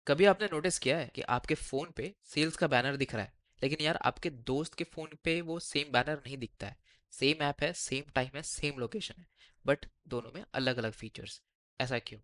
कभी आपने नोटिस किया है कि आपके फोन पे सेल्स का बैनर दिख रहा है, लेकिन यार आपके दोस्त के फोन पे वो सेम बैनर नहीं दिखता है। सेम ऐप है, सेम टाइम है, सेम लोकेशन है, बट दोनों में अलग अलग फीचर्स। ऐसा क्यों?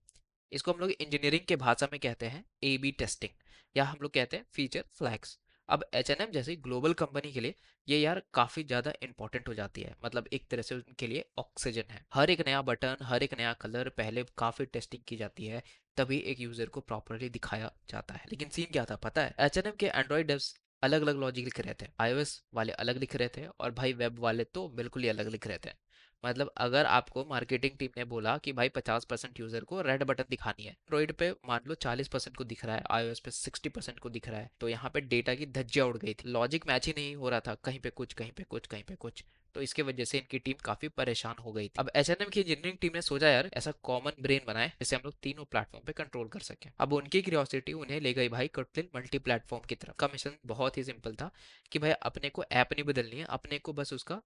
इसको हम लोग इंजीनियरिंग के भाषा में कहते हैं ए बी टेस्टिंग, या हम लोग कहते हैं फीचर फ्लैग्स। अब H&M जैसी ग्लोबल कंपनी के लिए ये यार काफ़ी ज़्यादा इंपॉर्टेंट हो जाती है, मतलब एक तरह से उनके लिए ऑक्सीजन है। हर एक नया बटन, हर एक नया कलर पहले काफ़ी टेस्टिंग की जाती है, तभी एक यूज़र को प्रॉपरली दिखाया जाता है। लेकिन सीन क्या था पता है? H&M के एंड्रॉइड डेव्स अलग अलग लॉजिक लिख रहे थे, iOS वाले अलग लिख रहे थे, और भाई वेब वाले तो बिल्कुल ही अलग लिख रहे थे। मतलब अगर आपको मार्केटिंग टीम ने बोला कि भाई 50% यूजर को रेड बटन दिखानी है, एंड्रॉइड पे मान लो 40% को दिख रहा है, iOS पे 60% को दिख रहा है, तो यहाँ पे डेटा की धज्जियां उड़ गई थी। लॉजिक मैच ही नहीं हो रहा था, कहीं पे कुछ, कहीं पे कुछ, कहीं पे कुछ। तो इसके वजह से इनकी टीम काफी परेशान हो गई थी। अब H&M की इंजीनियरिंग टीम ने सोचा यार ऐसा कॉमन ब्रेन बनाए जिससे हम लोग तीनों प्लेटफॉर्म पे कंट्रोल कर सकें। अब उनकी क्यूरियोसिटी उन्हें ले गई भाई कोटलिन मल्टी प्लेटफॉर्म की तरफ। का मिशन बहुत ही सिंपल था कि भाई अपने को ऐप नहीं बदलनी है, अपने को बस उसका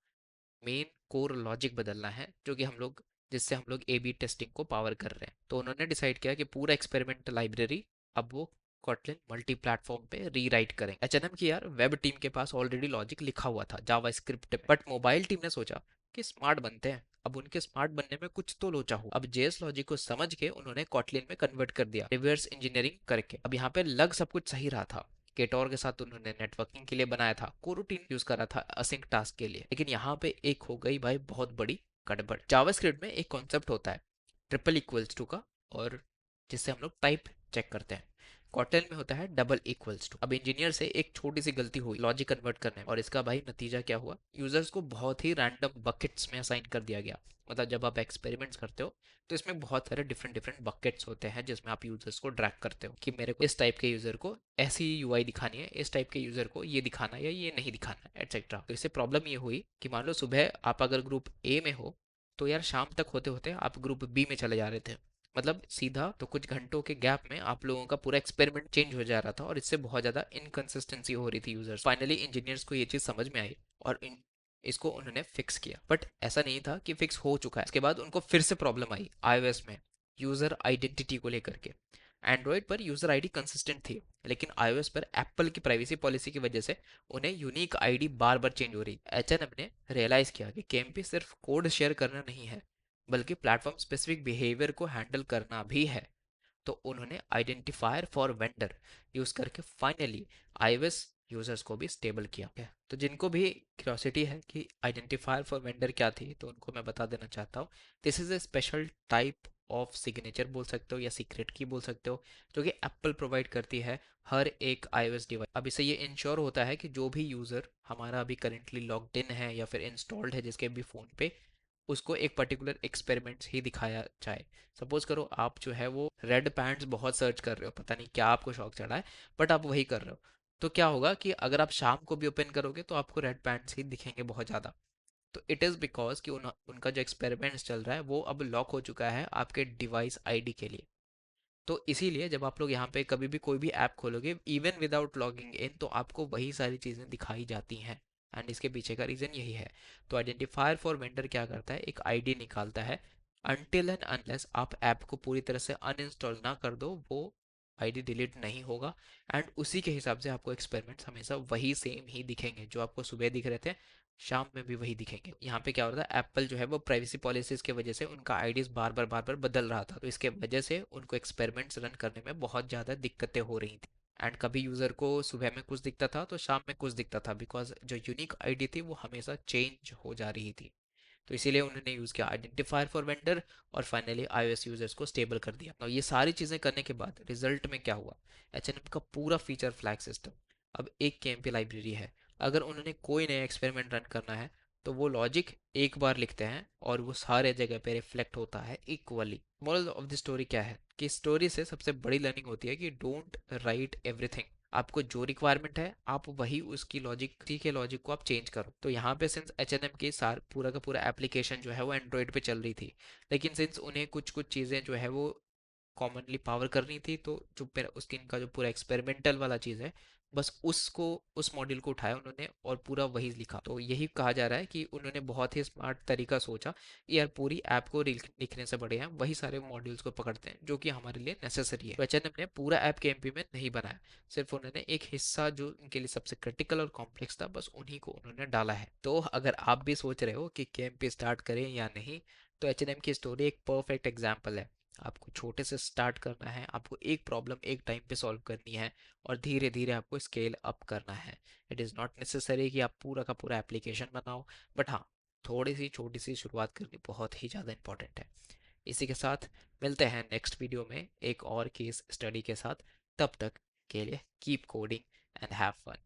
मेन कोर लॉजिक बदलना है, जो कि हम लोग जिससे हम लोग ए बी टेस्टिंग को पावर कर रहे हैं। तो उन्होंने डिसाइड किया कि पूरा एक्सपेरिमेंट लाइब्रेरी अब वो कॉटलिन मल्टी प्लेटफॉर्म पे रीराइट करें। H&M की यार वेब टीम के पास ऑलरेडी लॉजिक लिखा हुआ था जावा स्क्रिप्ट, बट मोबाइल टीम ने सोचा कि स्मार्ट बनते हैं, अब उनके स्मार्ट बनने में कुछ तो लोचा हो। अब जेएस लॉजिक को समझ के उन्होंने कॉटलिन में कन्वर्ट कर दिया रिवर्स इंजीनियरिंग करके। अब यहाँ पे लग सब कुछ सही रहा था। केटोर के साथ उन्होंने नेटवर्किंग के लिए बनाया था, कोरूटीन यूज करा था असिंक टास्क के लिए। लेकिन यहाँ पे एक हो गई भाई बहुत बड़ी गड़बड़। जावास्क्रिप्ट में एक कॉन्सेप्ट होता है ट्रिपल इक्वल्स टू का, और जिससे हम लोग टाइप चेक करते हैं। कॉटन में होता है डबल इक्वल्स टू। अब इंजीनियर से एक छोटी सी गलती हुई लॉजिक कन्वर्ट करने में, और इसका भाई नतीजा क्या हुआ? यूजर्स को बहुत ही रैंडम बकेट्स में असाइन कर दिया गया। मतलब जब आप एक्सपेरिमेंट्स करते हो तो इसमें बहुत सारे डिफरेंट डिफरेंट बकेट्स होते हैं जिसमें आप यूजर्स को ड्रैग करते हो कि मेरे को इस टाइप के यूजर को ऐसी यूआई दिखानी है, इस टाइप के यूजर को ये दिखाना है या ये नहीं दिखाना है, एटसेट्रा। तो इससे प्रॉब्लम ये हुई कि मान लो सुबह आप अगर ग्रुप ए में हो, तो यार शाम तक होते होते आप ग्रुप बी में चले जा रहे थे। मतलब सीधा तो कुछ घंटों के गैप में आप लोगों का पूरा एक्सपेरिमेंट चेंज हो जा रहा था, और इससे बहुत ज़्यादा इनकन्सिस्टेंसी हो रही थी यूजर्स। फाइनली इंजीनियर्स को ये चीज़ समझ में आई, और इसको उन्होंने फिक्स किया। बट ऐसा नहीं था कि फिक्स हो चुका है, इसके बाद उनको फिर से प्रॉब्लम आई iOS में यूज़र आइडेंटिटी को लेकर के। एंड्रॉयड पर यूज़र आईडी कंसिस्टेंट थी, लेकिन iOS पर एप्पल की प्राइवेसी पॉलिसी की वजह से उन्हें यूनिक आईडी बार बार चेंज हो रही। H&M ने रियलाइज़ किया कि केएमपी सिर्फ कोड शेयर करना नहीं है, बल्कि प्लेटफॉर्म स्पेसिफिक बिहेवियर को हैंडल करना भी है। तो उन्होंने आइडेंटिफायर फॉर वेंडर यूज करके फाइनली iOS यूजर्स को भी स्टेबल किया है। तो जिनको भी क्यूरियोसिटी है कि आइडेंटिफायर फॉर वेंडर क्या थी, तो उनको मैं बता देना चाहता हूँ। This is a special type of signature बोल सकते हो या सीक्रेट की बोल सकते हो, जो कि एप्पल प्रोवाइड करती है हर एक iOS डिवाइस। अब इससे ये इंश्योर होता है कि जो भी यूज़र हमारा अभी करेंटली लॉग्ड इन है या फिर इंस्टॉल्ड है जिसके भी फ़ोन पे, उसको एक पर्टिकुलर एक्सपेरिमेंट्स ही दिखाया जाए। सपोज करो आप जो है वो रेड पैंट्स बहुत सर्च कर रहे हो, पता नहीं क्या आपको शौक चढ़ा है, बट आप वही कर रहे हो। तो क्या होगा कि अगर आप शाम को भी ओपन करोगे तो आपको रेड पैंट्स ही दिखेंगे बहुत ज़्यादा। तो इट इज़ बिकॉज कि उनका जो एक्सपेरिमेंट्स चल रहा है वो अब लॉक हो चुका है आपके डिवाइस आईडी के लिए। तो इसीलिए जब आप लोग यहाँ पे कभी भी कोई भी ऐप खोलोगे इवन विदाउट लॉगिंग इन, तो आपको वही सारी चीज़ें दिखाई जाती हैं। एंड इसके पीछे का रीज़न यही है। तो आइडेंटिफायर फॉर वेंडर क्या करता है, एक आईडी निकालता है। अनटिल एंड अनलेस आप ऐप को पूरी तरह से अनइंस्टॉल ना कर दो, वो आईडी डिलीट नहीं होगा। एंड उसी के हिसाब से आपको एक्सपेरिमेंट्स हमेशा वही सेम ही दिखेंगे, जो आपको सुबह दिख रहे थे शाम में भी वही दिखेंगे। यहाँ पे क्या हो रहा था, एप्पल जो है वो प्राइवेसी पॉलिसीज की वजह से उनका आईडीज बार बार बदल रहा था, तो इसके वजह से उनको एक्सपेरिमेंट्स रन करने में बहुत ज़्यादा दिक्कतें हो रही थी। एंड कभी यूज़र को सुबह में कुछ दिखता था तो शाम में कुछ दिखता था, बिकॉज जो यूनिक आईडी थी वो हमेशा चेंज हो जा रही थी। तो इसीलिए उन्होंने यूज़ किया आइडेंटिफायर फॉर वेंडर, और फाइनली iOS यूजर्स को स्टेबल कर दिया। और ये सारी चीज़ें करने के बाद रिजल्ट में क्या हुआ, H&M का पूरा फीचर फ्लैग सिस्टम अब एक केएमपी लाइब्रेरी है। अगर उन्होंने कोई नया एक्सपेरिमेंट रन करना है तो वो लॉजिक एक बार लिखते हैं और वो सारे जगह पे रिफ्लेक्ट होता है equally. Moral of the story क्या है कि स्टोरी से सबसे बड़ी लर्निंग होती है कि डोंट राइट एवरीथिंग। आपको जो रिक्वायरमेंट है आप वही उसकी लॉजिक, उसी के लॉजिक को आप चेंज करो। तो यहाँ पे सिंस H&M के सार पूरा का पूरा एप्लीकेशन जो है वो एंड्रॉयड पे चल रही थी, लेकिन सिंस उन्हें कुछ कुछ चीज़ें जो है वो कॉमनली पावर करनी थी, तो जो उसके इनका जो पूरा एक्सपेरिमेंटल वाला चीज़ है, बस उसको, उस मॉड्यूल को उठाया उन्होंने और पूरा वही लिखा। तो यही कहा जा रहा है कि उन्होंने बहुत ही स्मार्ट तरीका सोचा, यार पूरी ऐप को लिखने से बड़े हैं वही सारे मॉड्यूल्स को पकड़ते हैं जो कि हमारे लिए नेसेसरी है। तो एचएनएम ने पूरा ऐप के एमपी में नहीं बनाया, सिर्फ उन्होंने एक हिस्सा जो उनके लिए सबसे क्रिटिकल और कॉम्प्लेक्स था, बस उन्हीं को उन्होंने डाला है। तो अगर आप भी सोच रहे हो कि केएमपी स्टार्ट करें या नहीं, तो एचएनएम की स्टोरी एक परफेक्ट एग्जाम्पल है। आपको छोटे से स्टार्ट करना है, आपको एक प्रॉब्लम एक टाइम पे सॉल्व करनी है और धीरे धीरे आपको स्केल अप करना है। इट इज़ नॉट नेसेसरी कि आप पूरा का पूरा एप्लीकेशन बनाओ, बट हाँ, थोड़ी सी छोटी सी शुरुआत करनी बहुत ही ज़्यादा इंपॉर्टेंट है। इसी के साथ मिलते हैं नेक्स्ट वीडियो में एक और केस स्टडी के साथ। तब तक के लिए keep coding and have fun.